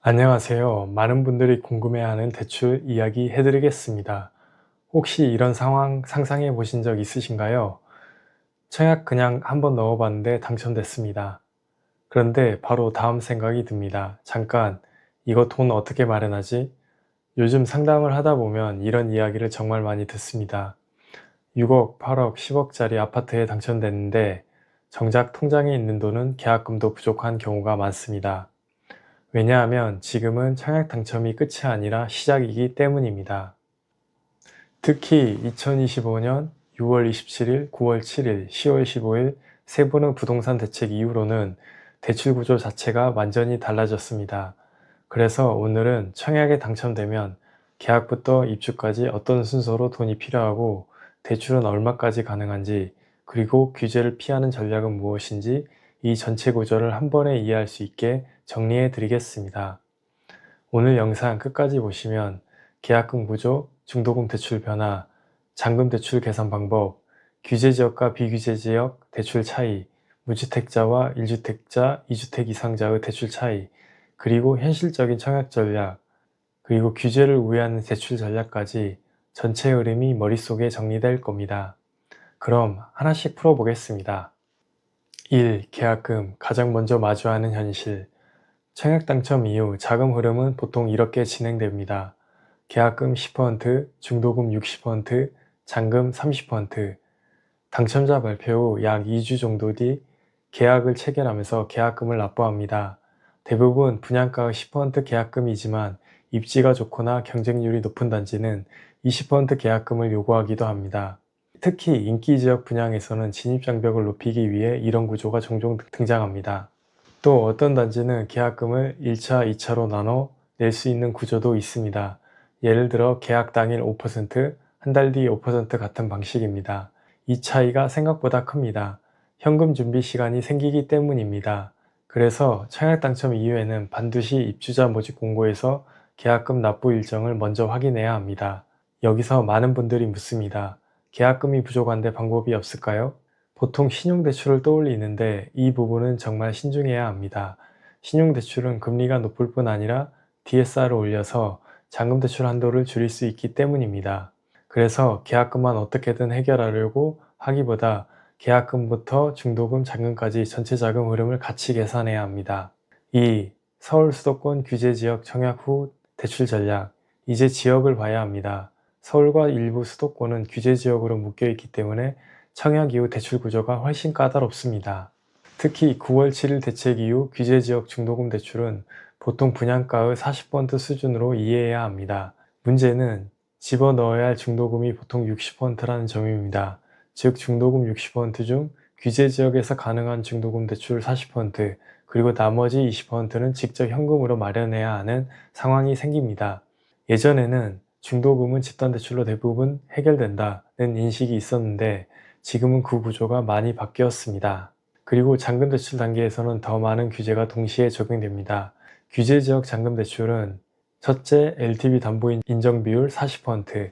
안녕하세요. 많은 분들이 궁금해하는 대출 이야기 해드리겠습니다. 혹시 이런 상황 상상해 보신 적 있으신가요? 청약 그냥 한번 넣어봤는데 당첨됐습니다. 그런데 바로 다음 생각이 듭니다. 잠깐, 이거 돈 어떻게 마련하지? 요즘 상담을 하다 보면 이런 이야기를 정말 많이 듣습니다. 6억, 8억, 10억짜리 아파트에 당첨됐는데 정작 통장에 있는 돈은 계약금도 부족한 경우가 많습니다. 왜냐하면 지금은 청약 당첨이 끝이 아니라 시작이기 때문입니다. 특히 2025년 6월 27일, 9월 7일, 10월 15일 세부는 부동산 대책 이후로는 대출 구조 자체가 완전히 달라졌습니다. 그래서 오늘은 청약에 당첨되면 계약부터 입주까지 어떤 순서로 돈이 필요하고 대출은 얼마까지 가능한지, 그리고 규제를 피하는 전략은 무엇인지 이 전체 구조를 한 번에 이해할 수 있게 정리해 드리겠습니다. 오늘 영상 끝까지 보시면 계약금 구조, 중도금 대출 변화, 잔금 대출 계산 방법, 규제 지역과 비규제 지역 대출 차이, 무주택자와 1주택자, 2주택 이상자의 대출 차이, 그리고 현실적인 청약 전략, 그리고 규제를 우회하는 대출 전략까지 전체 흐름이 머릿속에 정리될 겁니다. 그럼 하나씩 풀어보겠습니다. 1. 계약금, 가장 먼저 마주하는 현실. 청약 당첨 이후 자금 흐름은 보통 이렇게 진행됩니다. 계약금 10%, 중도금 60%, 잔금 30%. 당첨자 발표 후 약 2주 정도 뒤 계약을 체결하면서 계약금을 납부합니다. 대부분 분양가의 10% 계약금이지만 입지가 좋거나 경쟁률이 높은 단지는 20% 계약금을 요구하기도 합니다. 특히 인기지역 분양에서는 진입장벽을 높이기 위해 이런 구조가 종종 등장합니다. 또 어떤 단지는 계약금을 1차, 2차로 나눠 낼 수 있는 구조도 있습니다. 예를 들어 계약 당일 5%, 한 달 뒤 5% 같은 방식입니다. 이 차이가 생각보다 큽니다. 현금 준비 시간이 생기기 때문입니다. 그래서 청약 당첨 이후에는 반드시 입주자 모집 공고에서 계약금 납부 일정을 먼저 확인해야 합니다. 여기서 많은 분들이 묻습니다. 계약금이 부족한데 방법이 없을까요? 보통 신용대출을 떠올리는데 이 부분은 정말 신중해야 합니다. 신용대출은 금리가 높을 뿐 아니라 DSR을 올려서 잔금대출 한도를 줄일 수 있기 때문입니다. 그래서 계약금만 어떻게든 해결하려고 하기보다 계약금부터 중도금, 잔금까지 전체 자금 흐름을 같이 계산해야 합니다. 2. 서울 수도권 규제지역 청약 후 대출 전략. 이제 지역을 봐야 합니다. 서울과 일부 수도권은 규제지역으로 묶여있기 때문에 청약 이후 대출 구조가 훨씬 까다롭습니다. 특히 9월 7일 대책 이후 규제지역 중도금 대출은 보통 분양가의 40% 수준으로 이해해야 합니다. 문제는 집어넣어야 할 중도금이 보통 60%라는 점입니다. 즉 중도금 60% 중 규제지역에서 가능한 중도금 대출 40%, 그리고 나머지 20%는 직접 현금으로 마련해야 하는 상황이 생깁니다. 예전에는 중도금은 집단대출로 대부분 해결된다는 인식이 있었는데 지금은 그 구조가 많이 바뀌었습니다. 그리고 잔금대출 단계에서는 더 많은 규제가 동시에 적용됩니다. 규제지역 잔금대출은 첫째, LTV 담보 인정 비율 40%,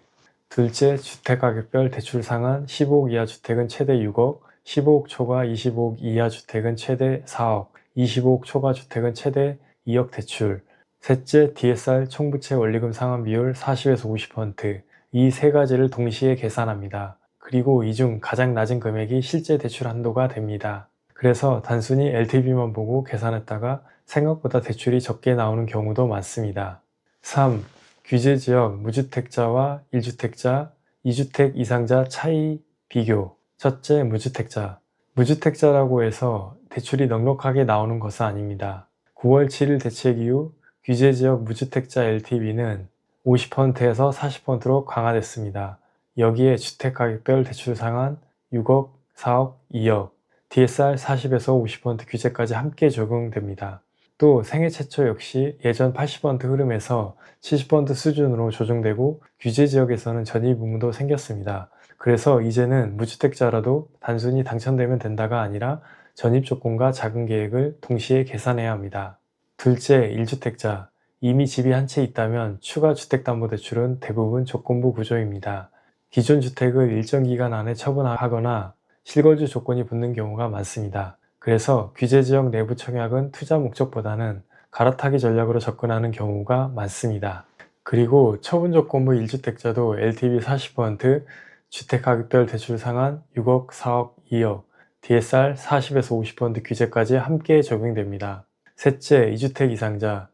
둘째, 주택가격별 대출 상한 15억 이하 주택은 최대 6억, 15억 초과 25억 이하 주택은 최대 4억, 25억 초과 주택은 최대 2억 대출, 셋째, DSR 총부채 원리금 상환 비율 40에서 50%, 이 세 가지를 동시에 계산합니다. 그리고 이 중 가장 낮은 금액이 실제 대출 한도가 됩니다. 그래서 단순히 LTV만 보고 계산했다가 생각보다 대출이 적게 나오는 경우도 많습니다. 3. 규제지역 무주택자와 1주택자, 2주택 이상자 차이 비교. 첫째, 무주택자. 무주택자라고 해서 대출이 넉넉하게 나오는 것은 아닙니다. 9월 7일 대책 이후 규제지역 무주택자 LTV는 50%에서 40%로 강화됐습니다. 여기에 주택가격별 대출 상한 6억, 4억, 2억, DSR 40에서 50% 규제까지 함께 적용됩니다. 또 생애 최초 역시 예전 80% 흐름에서 70% 수준으로 조정되고 규제지역에서는 전입 의무도 생겼습니다. 그래서 이제는 무주택자라도 단순히 당첨되면 된다가 아니라 전입 조건과 자금 계획을 동시에 계산해야 합니다. 둘째, 1주택자. 이미 집이 한 채 있다면 추가 주택담보대출은 대부분 조건부 구조입니다. 기존 주택을 일정 기간 안에 처분하거나 실거주 조건이 붙는 경우가 많습니다. 그래서 규제지역 내부 청약은 투자 목적보다는 갈아타기 전략으로 접근하는 경우가 많습니다. 그리고 처분조건부 1주택자도 LTV 40%, 주택가격별 대출 상한 6억, 4억, 2억, DSR 40에서 50% 규제까지 함께 적용됩니다. 셋째, 2주택 이상자.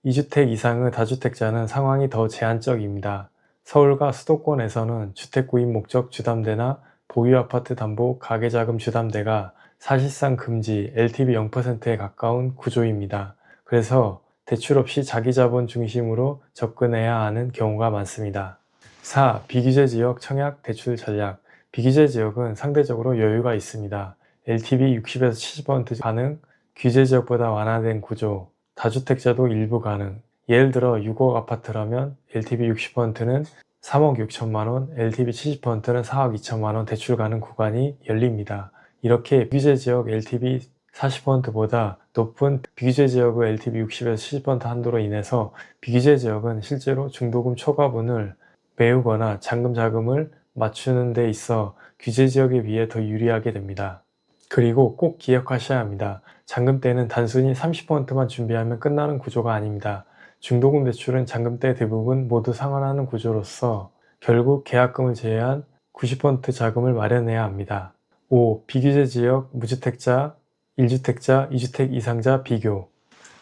2주택 이상의 다주택자는 상황이 더 제한적입니다. 서울과 수도권에서는 주택 구입 목적 주담대나 보유아파트 담보 가계자금 주담대가 사실상 금지, LTV 0%에 가까운 구조입니다. 그래서 대출 없이 자기자본 중심으로 접근해야 하는 경우가 많습니다. 4. 비규제 지역 청약 대출 전략. 비규제 지역은 상대적으로 여유가 있습니다. LTV 60에서 70% 가능, 규제 지역보다 완화된 구조, 다주택자도 일부 가능. 예를 들어 6억 아파트라면 LTV 60%는 3억 6천만원, LTV 70%는 4억 2천만원 대출 가능 구간이 열립니다. 이렇게 비규제 지역 LTV 40%보다 높은 비규제 지역의 LTV 60에서 70% 한도로 인해서 비규제 지역은 실제로 중도금 초과분을 메우거나 잔금 자금을 맞추는 데 있어 규제 지역에 비해 더 유리하게 됩니다. 그리고 꼭 기억하셔야 합니다. 잔금 때는 단순히 30%만 준비하면 끝나는 구조가 아닙니다. 중도금 대출은 잔금 때 대부분 모두 상환하는 구조로서 결국 계약금을 제외한 90% 자금을 마련해야 합니다. 5. 비규제 지역 무주택자, 1주택자, 2주택 이상자 비교.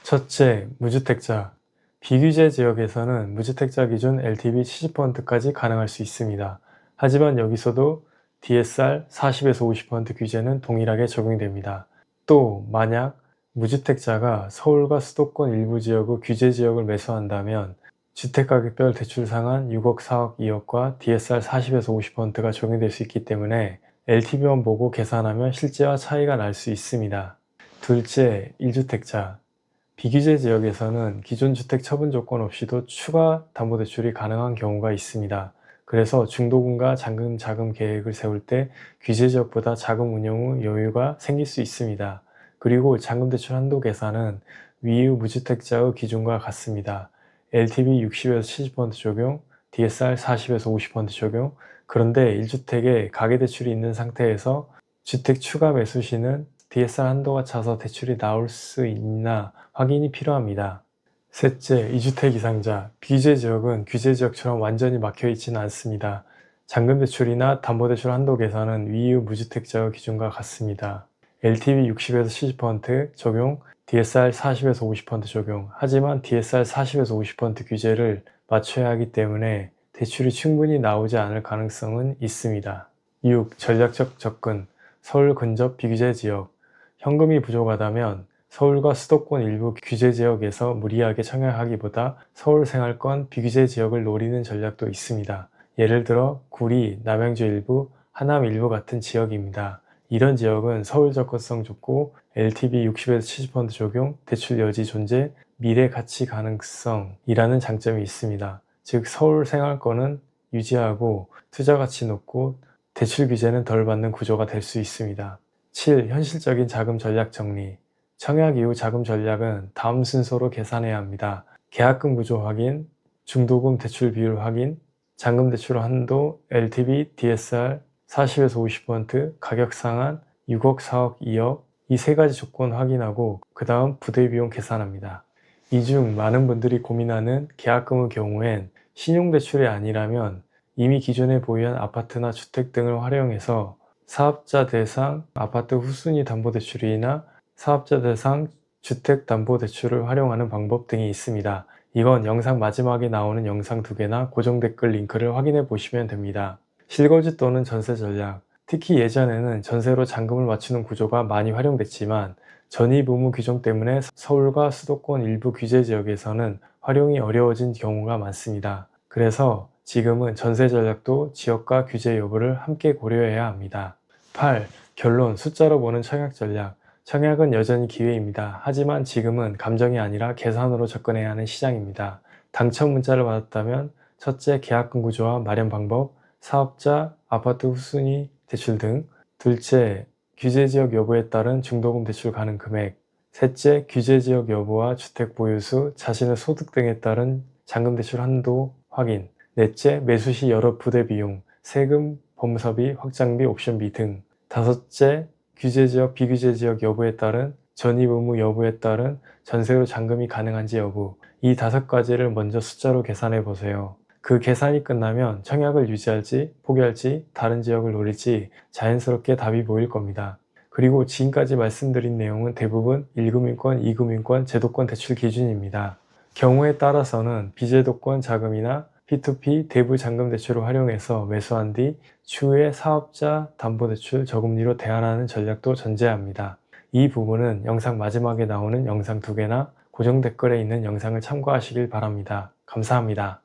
첫째, 무주택자. 비규제 지역에서는 무주택자 기준 LTV 70%까지 가능할 수 있습니다. 하지만 여기서도 DSR 40에서 50% 규제는 동일하게 적용됩니다. 또 만약 무주택자가 서울과 수도권 일부 지역의 규제 지역을 매수한다면 주택가격별 대출 상한 6억, 4억, 2억과 DSR 40에서 50%가 적용될 수 있기 때문에 LTV만 보고 계산하면 실제와 차이가 날 수 있습니다. 둘째, 1주택자. 비규제 지역에서는 기존 주택 처분 조건 없이도 추가 담보대출이 가능한 경우가 있습니다. 그래서 중도금과 잔금 자금 계획을 세울 때 규제 지역보다 자금 운용 후 여유가 생길 수 있습니다. 그리고 잔금 대출 한도 계산은 위의 무주택자의 기준과 같습니다. LTV 60에서 70% 적용, DSR 40에서 50% 적용. 그런데 1주택에 가계대출이 있는 상태에서 주택 추가 매수 시는 DSR 한도가 차서 대출이 나올 수 있나 확인이 필요합니다. 셋째, 2주택 이상자. 비규제 지역은 규제 지역처럼 완전히 막혀 있지는 않습니다. 잔금 대출이나 담보대출 한도 계산은 위의 무주택자의 기준과 같습니다. LTV 60에서 70% 적용, DSR 40에서 50% 적용. 하지만 DSR 40에서 50% 규제를 맞춰야 하기 때문에 대출이 충분히 나오지 않을 가능성은 있습니다. 6. 전략적 접근. 서울 근접 비규제 지역. 현금이 부족하다면 서울과 수도권 일부 규제 지역에서 무리하게 청약하기보다 서울 생활권 비규제 지역을 노리는 전략도 있습니다. 예를 들어 구리, 남양주 일부, 하남 일부 같은 지역입니다. 이런 지역은 서울 접근성 좋고 LTV 60에서 70% 적용, 대출 여지 존재, 미래 가치 가능성이라는 장점이 있습니다. 즉 서울 생활권은 유지하고 투자 가치 높고 대출 규제는 덜 받는 구조가 될 수 있습니다. 7. 현실적인 자금 전략 정리. 청약 이후 자금 전략은 다음 순서로 계산해야 합니다. 계약금 구조 확인, 중도금 대출 비율 확인, 잔금 대출 한도, LTV, DSR 40에서 50%, 가격 상한 6억, 4억, 2억 이 세 가지 조건 확인하고 그 다음 부대 비용 계산합니다. 이 중 많은 분들이 고민하는 계약금의 경우엔 신용대출이 아니라면 이미 기존에 보유한 아파트나 주택 등을 활용해서 사업자 대상 아파트 후순위 담보대출이나 사업자 대상 주택담보대출을 활용하는 방법 등이 있습니다. 이건 영상 마지막에 나오는 영상 2개나 고정 댓글 링크를 확인해 보시면 됩니다. 실거주 또는 전세 전략. 특히 예전에는 전세로 잔금을 맞추는 구조가 많이 활용됐지만 전입의무 규정 때문에 서울과 수도권 일부 규제 지역에서는 활용이 어려워진 경우가 많습니다. 그래서 지금은 전세 전략도 지역과 규제 여부를 함께 고려해야 합니다. 8. 결론, 숫자로 보는 청약 전략. 청약은 여전히 기회입니다. 하지만 지금은 감정이 아니라 계산으로 접근해야 하는 시장입니다. 당첨 문자를 받았다면 첫째, 계약금 구조와 마련 방법, 사업자, 아파트 후순위 대출 등. 둘째, 규제지역 여부에 따른 중도금 대출 가능 금액. 셋째, 규제지역 여부와 주택 보유수, 자신의 소득 등에 따른 잔금 대출 한도 확인. 넷째, 매수 시 여러 부대 비용, 세금, 법무사비, 확장비, 옵션비 등. 다섯째, 규제지역, 비규제지역 여부에 따른 전입 의무 여부에 따른 전세로 잔금이 가능한지 여부, 이 5가지를 먼저 숫자로 계산해 보세요. 그 계산이 끝나면 청약을 유지할지 포기할지 다른 지역을 노릴지 자연스럽게 답이 보일 겁니다. 그리고 지금까지 말씀드린 내용은 대부분 1금융권, 2금융권, 제도권 대출 기준입니다. 경우에 따라서는 비제도권 자금이나 P2P 대부 잔금 대출을 활용해서 매수한 뒤 추후에 사업자 담보대출 저금리로 대안하는 전략도 존재합니다. 이 부분은 영상 마지막에 나오는 영상 2개나 고정 댓글에 있는 영상을 참고하시길 바랍니다. 감사합니다.